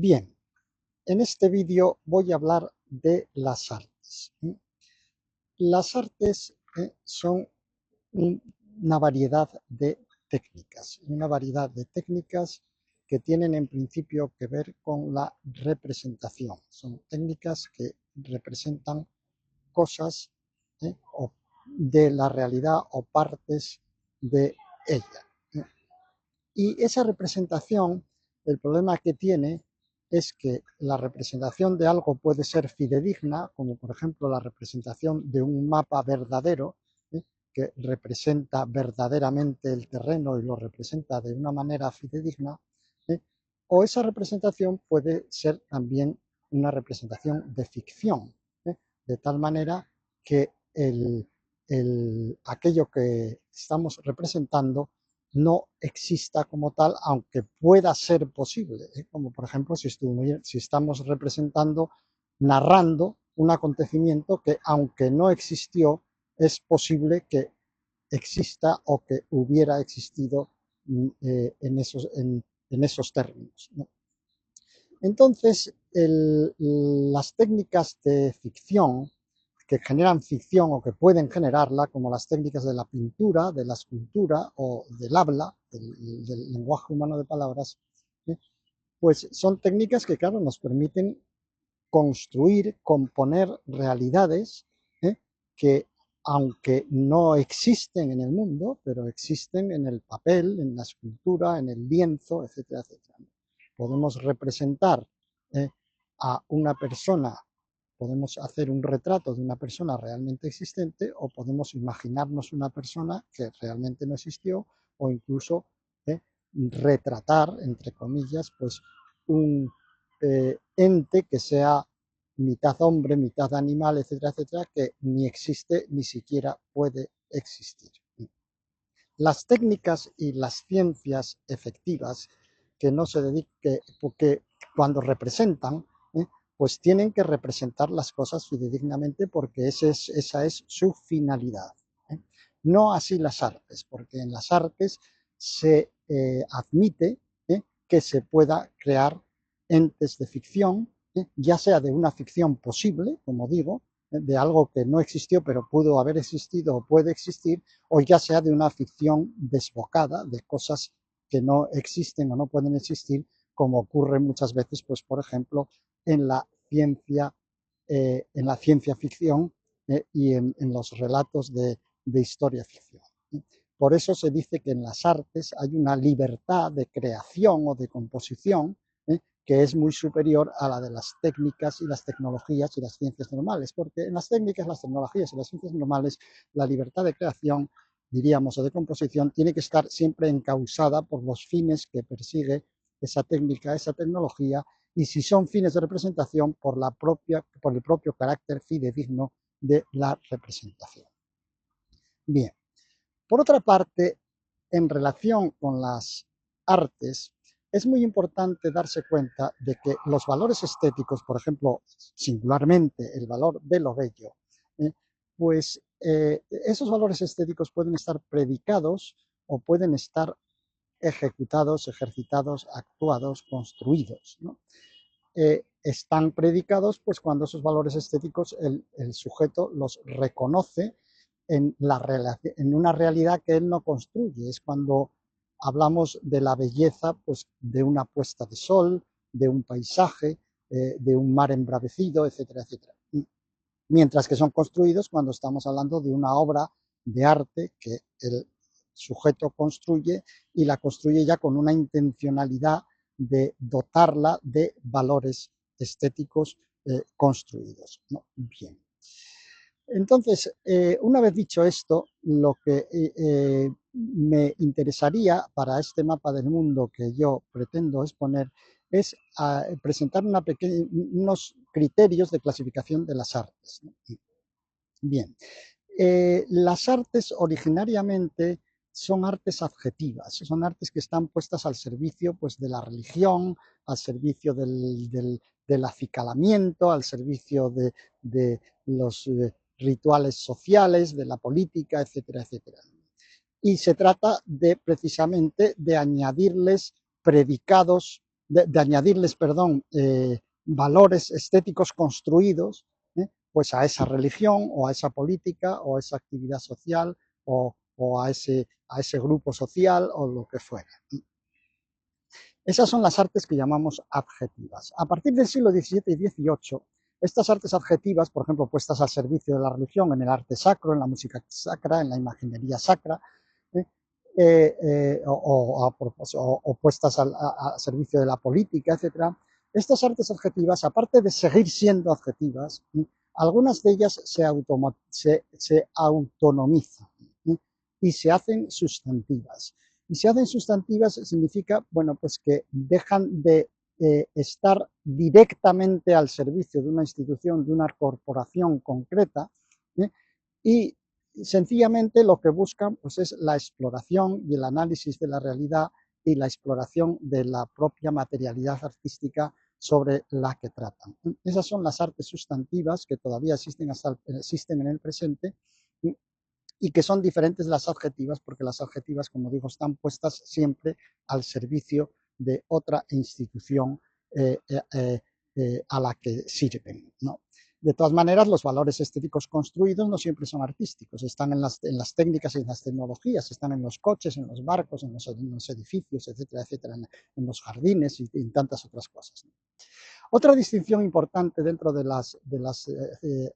Bien, en este vídeo voy a hablar de las artes. Las artes son una variedad de técnicas que tienen en principio que ver con la representación. Son técnicas que representan cosas o de la realidad o partes de ella. Y esa representación, el problema que tiene es que la representación de algo puede ser fidedigna, como por ejemplo la representación de un mapa verdadero, que representa verdaderamente el terreno y lo representa de una manera fidedigna, o esa representación puede ser también una representación de ficción, de tal manera que aquello que estamos representando no exista como tal, aunque pueda ser posible, como por ejemplo si estamos representando, narrando un acontecimiento que aunque no existió, es posible que exista o que hubiera existido en esos términos, ¿no? Entonces, las técnicas de ficción que generan ficción o que pueden generarla, como las técnicas de la pintura, de la escultura o del habla, del lenguaje humano de palabras, pues son técnicas que, claro, nos permiten construir, componer realidades que, aunque no existen en el mundo, pero existen en el papel, en la escultura, en el lienzo, etcétera, etcétera. Podemos representar a una persona, podemos hacer un retrato de una persona realmente existente o podemos imaginarnos una persona que realmente no existió o incluso retratar, entre comillas, pues un ente que sea mitad hombre, mitad animal, etcétera, etcétera, que ni existe ni siquiera puede existir. Las técnicas y las ciencias efectivas que no se dediquen, porque cuando representan, pues tienen que representar las cosas fidedignamente porque esa es su finalidad. No así las artes, porque en las artes se admite que se pueda crear entes de ficción, ya sea de una ficción posible, como digo, de algo que no existió pero pudo haber existido o puede existir, o ya sea de una ficción desbocada, de cosas que no existen o no pueden existir, como ocurre muchas veces, pues por ejemplo, en la ciencia ficción y en los relatos de historia ficción. Por eso se dice que en las artes hay una libertad de creación o de composición que es muy superior a la de las técnicas y las tecnologías y las ciencias normales, porque en las técnicas, las tecnologías y las ciencias normales, la libertad de creación, diríamos, o de composición, tiene que estar siempre encausada por los fines que persigue esa técnica, esa tecnología, y si son fines de representación, por el propio carácter fidedigno de la representación. Bien, por otra parte, en relación con las artes, es muy importante darse cuenta de que los valores estéticos, por ejemplo, singularmente el valor de lo bello, pues esos valores estéticos pueden estar predicados o pueden estar ejecutados, ejercitados, actuados, construidos, ¿no? Están predicados pues cuando esos valores estéticos el sujeto los reconoce en una realidad que él no construye. Es cuando hablamos de la belleza pues de una puesta de sol, de un paisaje, de un mar embravecido, etcétera, etcétera. Mientras que son construidos cuando estamos hablando de una obra de arte que el sujeto construye y la construye ya con una intencionalidad de dotarla de valores estéticos construidos, ¿no? Bien. Entonces, una vez dicho esto, lo que me interesaría para este mapa del mundo que yo pretendo exponer es presentar unos criterios de clasificación de las artes, ¿no? Bien, las artes originariamente son artes adjetivas, son artes que están puestas al servicio pues, de la religión, al servicio del acicalamiento, al servicio de los rituales sociales, de la política, etcétera, etcétera. Y se trata precisamente de añadirles predicados de añadirles, perdón, valores estéticos construidos, pues a esa religión o a esa política o a esa actividad social o a ese grupo social o lo que fuera. Esas son las artes que llamamos adjetivas. A partir del siglo XVII y XVIII, estas artes adjetivas, por ejemplo, puestas al servicio de la religión, en el arte sacro, en la música sacra, en la imaginería sacra, o puestas al servicio de la política, etc. Estas artes adjetivas, aparte de seguir siendo adjetivas, algunas de ellas se autonomizan y se hacen sustantivas. Y se hacen sustantivas significa, bueno, pues que dejan de estar directamente al servicio de una institución, de una corporación concreta, y sencillamente lo que buscan pues, es la exploración y el análisis de la realidad y la exploración de la propia materialidad artística sobre la que tratan. Esas son las artes sustantivas que todavía existen en el presente y que son diferentes de las adjetivas, porque las adjetivas, como digo, están puestas siempre al servicio de otra institución a la que sirven, ¿no? De todas maneras, los valores estéticos construidos no siempre son artísticos, están en las técnicas y en las tecnologías, están en los coches, en los barcos, en los edificios, etcétera, etcétera, en los jardines y en tantas otras cosas, ¿no? Otra distinción importante dentro de las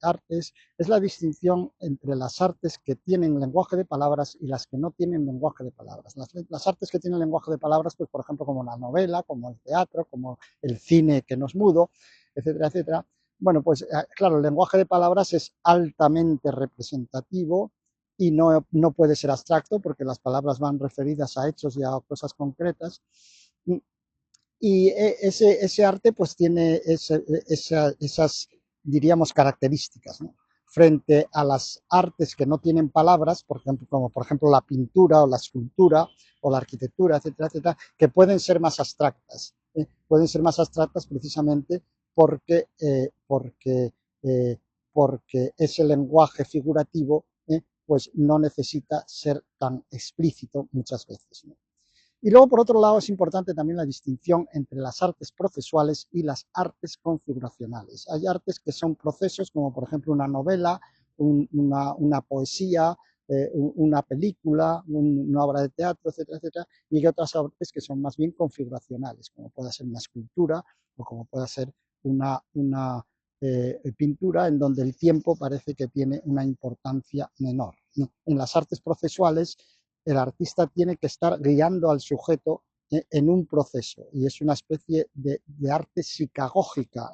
artes es la distinción entre las artes que tienen lenguaje de palabras y las que no tienen lenguaje de palabras. Las artes que tienen lenguaje de palabras, pues por ejemplo como la novela, como el teatro, como el cine que no es mudo, etcétera, etcétera. Bueno, pues claro, el lenguaje de palabras es altamente representativo y no puede ser abstracto porque las palabras van referidas a hechos y a cosas concretas. Y ese arte pues tiene esas, diríamos, características, ¿no? Frente a las artes que no tienen palabras, por ejemplo, como por ejemplo la pintura o la escultura o la arquitectura, etcétera, etcétera, que pueden ser más abstractas. Pueden ser más abstractas precisamente porque, porque ese lenguaje figurativo pues no necesita ser tan explícito muchas veces, ¿no? Y luego, por otro lado, es importante también la distinción entre las artes procesuales y las artes configuracionales. Hay artes que son procesos, como por ejemplo una novela, una poesía, una película, una obra de teatro, etcétera, etcétera, y hay otras artes que son más bien configuracionales, como puede ser una escultura o como puede ser una pintura en donde el tiempo parece que tiene una importancia menor, ¿no? En las artes procesuales, el artista tiene que estar guiando al sujeto en un proceso y es una especie de arte psicagógica.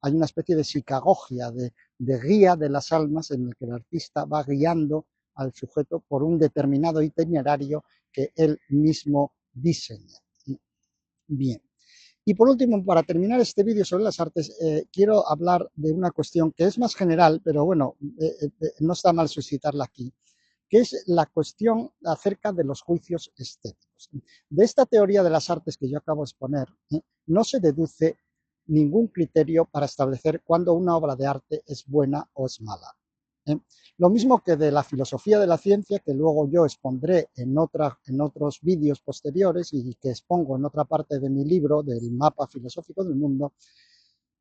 Hay una especie de psicagogia, de guía de las almas en el que el artista va guiando al sujeto por un determinado itinerario que él mismo diseña. Bien. Y por último, para terminar este vídeo sobre las artes, quiero hablar de una cuestión que es más general, pero bueno, no está mal suscitarla aquí, que es la cuestión acerca de los juicios estéticos. De esta teoría de las artes que yo acabo de exponer, no se deduce ningún criterio para establecer cuándo una obra de arte es buena o es mala. Lo mismo que de la filosofía de la ciencia, que luego yo expondré en otros vídeos posteriores y que expongo en otra parte de mi libro, del mapa filosófico del mundo.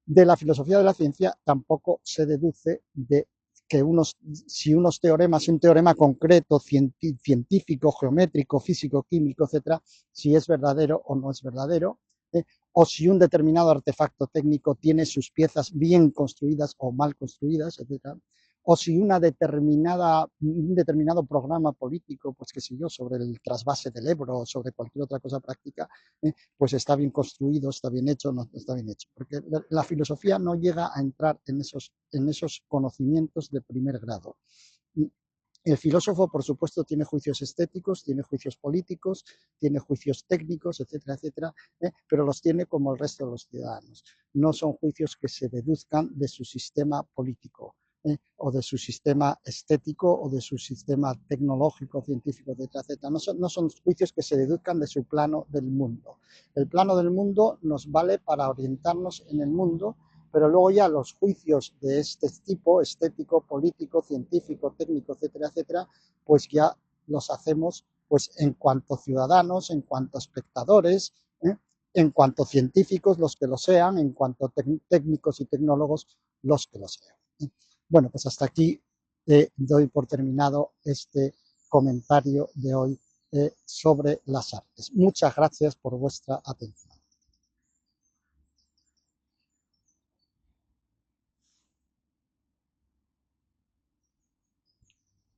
De la filosofía de la ciencia tampoco se deduce de que si unos teoremas, un teorema concreto, científico, geométrico, físico, químico, etcétera, si es verdadero o no es verdadero, o si un determinado artefacto técnico tiene sus piezas bien construidas o mal construidas, etcétera, o si un determinado programa político, pues qué sé yo, sobre el trasvase del Ebro o sobre cualquier otra cosa práctica, pues está bien construido, está bien hecho, no está bien hecho. Porque la filosofía no llega a entrar en esos conocimientos de primer grado. El filósofo, por supuesto, tiene juicios estéticos, tiene juicios políticos, tiene juicios técnicos, etcétera, etcétera, pero los tiene como el resto de los ciudadanos. No son juicios que se deduzcan de su sistema político, o de su sistema estético, o de su sistema tecnológico, científico, etcétera, etcétera. No son juicios que se deduzcan de su plano del mundo. El plano del mundo nos vale para orientarnos en el mundo, pero luego ya los juicios de este tipo, estético, político, científico, técnico, etcétera, etcétera, pues ya los hacemos pues en cuanto ciudadanos, en cuanto espectadores, en cuanto científicos los que lo sean, en cuanto técnicos y tecnólogos los que lo sean. Bueno, pues hasta aquí doy por terminado este comentario de hoy sobre las artes. Muchas gracias por vuestra atención.